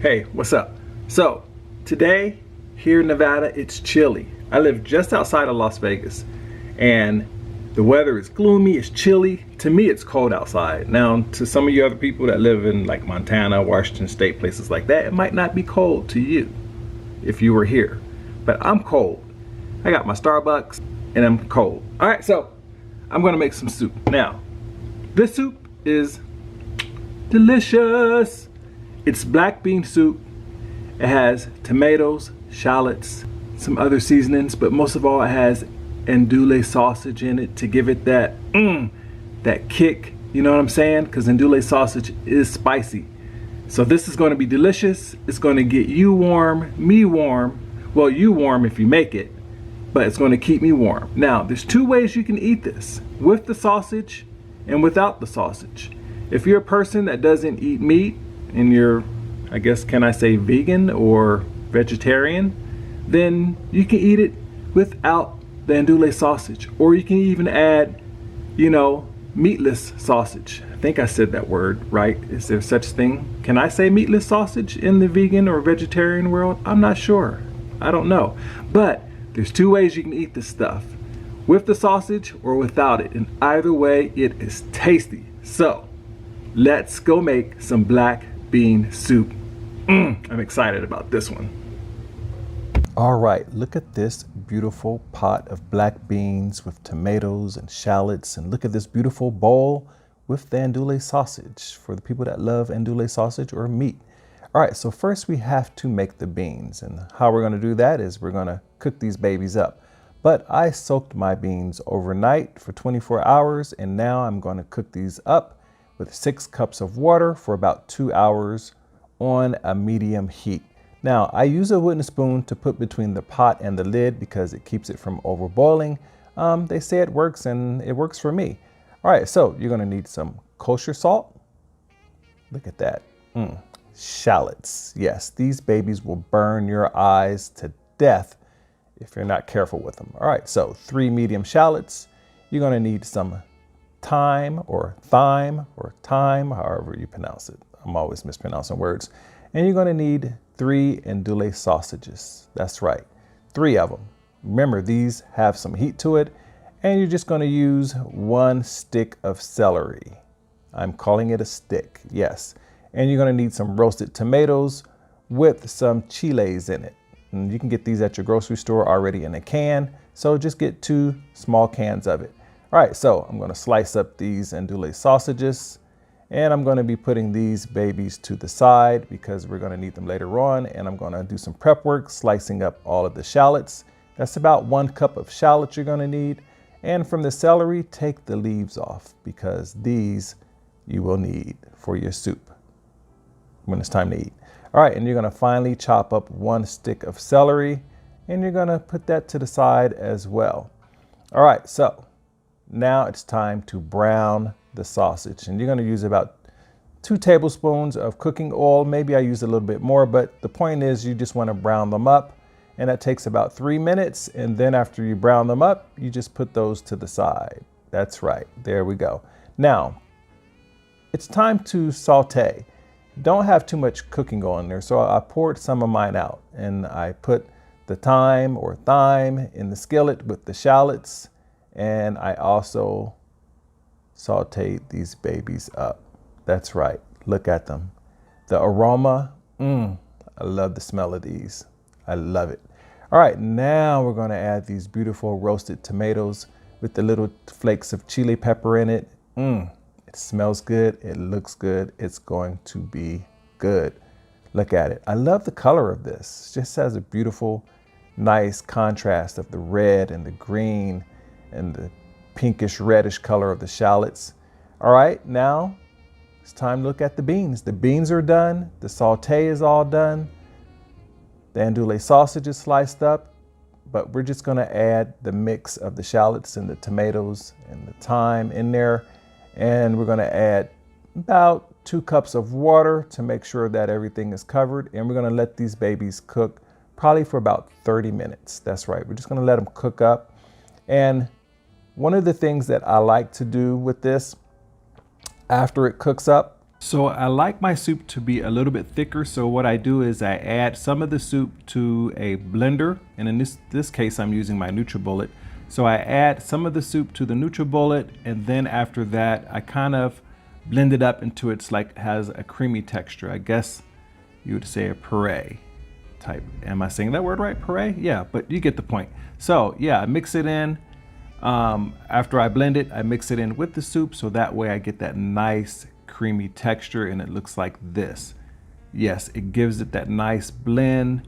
Hey, what's up? So, today here in Nevada, it's chilly. I live just outside of Las Vegas and the weather is gloomy, it's chilly. To me, it's cold outside. Now, to some of you other people that live in like Montana, Washington State, places like that, it might not be cold to you if you were here. But I'm cold. I got my Starbucks and I'm cold. All right, so I'm gonna make some soup. Now, this soup is delicious. It's black bean soup. It has tomatoes, shallots, some other seasonings, but most of all it has andouille sausage in it to give it that that kick, you know what I'm saying? Because andouille sausage is spicy. So this is going to be delicious. It's going to get you warm, me warm. Well, you warm if you make it, but it's going to keep me warm. Now, there's two ways you can eat this, with the sausage and without the sausage. If you're a person that doesn't eat meat and you're, I guess, can I say vegan or vegetarian, then you can eat it without the andouille sausage. Or you can even add, you know, meatless sausage. I think I said that word right. Is there such thing? Can I say meatless sausage in the vegan or vegetarian world? I'm not sure. I don't know. But there's two ways you can eat this stuff. With the sausage or without it. And either way, it is tasty. So, let's go make some black bean soup. I'm excited about this one. All right, look at this beautiful pot of black beans with tomatoes and shallots, and look at this beautiful bowl with the andouille sausage for the people that love andouille sausage or meat. All right, so first we have to make the beans, and how we're gonna do that is we're gonna cook these babies up. But I soaked my beans overnight for 24 hours, and now I'm gonna cook these up with 6 cups of water for about 2 hours on a medium heat. Now, I use a wooden spoon to put between the pot and the lid because it keeps it from overboiling. They say it works and it works for me. All right, so you're gonna need some kosher salt. Look at that. Shallots. Yes, these babies will burn your eyes to death if you're not careful with them. All right, so 3 medium shallots. You're gonna need some thyme or thyme or thyme, however you pronounce it. I'm always mispronouncing words. And you're going to need 3 andouille sausages. That's right, 3 of them. Remember, these have some heat to it. And you're just going to use 1 stick of celery. I'm calling it a stick, yes. And you're going to need some roasted tomatoes with some chilles in it. And you can get these at your grocery store already in a can. So just get 2 small cans of it. All right, so I'm gonna slice up these andouille sausages, and I'm gonna be putting these babies to the side because we're gonna need them later on, and I'm gonna do some prep work, slicing up all of the shallots. That's about 1 cup of shallots you're gonna need. And from the celery, take the leaves off because these you will need for your soup when it's time to eat. All right, and you're gonna finally chop up 1 stick of celery, and you're gonna put that to the side as well. All right, so now it's time to brown the sausage, and you're going to use about 2 tablespoons of cooking oil. Maybe I use a little bit more, but the point is you just want to brown them up, and that takes about 3 minutes. And then after you brown them up, you just put those to the side. That's right. There we go. Now it's time to saute. Don't have too much cooking on there, so I poured some of mine out, and I put the thyme or thyme in the skillet with the shallots. And I also sauteed these babies up. That's right, look at them. The aroma, I love the smell of these. I love it. All right, now we're gonna add these beautiful roasted tomatoes with the little flakes of chili pepper in it. It smells good, it looks good, it's going to be good. Look at it. I love the color of this. It just has a beautiful, nice contrast of the red and the green and the pinkish reddish color of the shallots. All right, now it's time to look at the beans. The beans are done. The saute is all done. The andouille sausage is sliced up, but we're just gonna add the mix of the shallots and the tomatoes and the thyme in there. And we're gonna add about 2 cups of water to make sure that everything is covered. And we're gonna let these babies cook probably for about 30 minutes. That's right, we're just gonna let them cook up. And one of the things that I like to do with this after it cooks up, So I like my soup to be a little bit thicker. So what I do is I add some of the soup to a blender. And in this case, I'm using my NutriBullet. So I add some of the soup to the NutriBullet. And then after that, I kind of blend it up into it's like has a creamy texture. I guess you would say a puree type. Am I saying that word right? Puree? Yeah, but you get the point. So yeah, I mix it in. After I blend it, I mix it in with the soup. So that way I get that nice creamy texture and it looks like this. Yes, it gives it that nice blend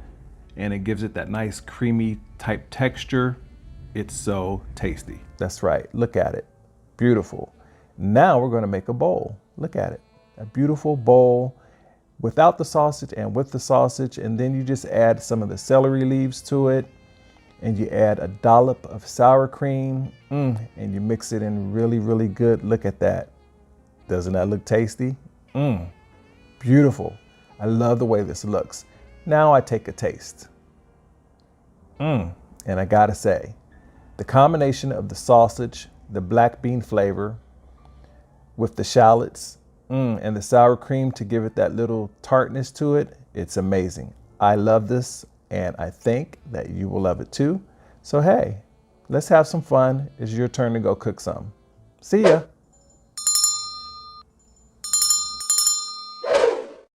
and it gives it that nice creamy type texture. It's so tasty. That's right. Look at it. Beautiful. Now we're going to make a bowl. Look at it. A beautiful bowl without the sausage and with the sausage. And then you just add some of the celery leaves to it. And you add a dollop of sour cream. And you mix it in really, really good. Look at that. Doesn't that look tasty? Beautiful. I love the way this looks. Now I take a taste. And I gotta say, the combination of the sausage, the black bean flavor, with the shallots, and the sour cream to give it that little tartness to it, it's amazing. I love this, and I think that you will love it too. So hey, let's have some fun. It's your turn to go cook some. See ya.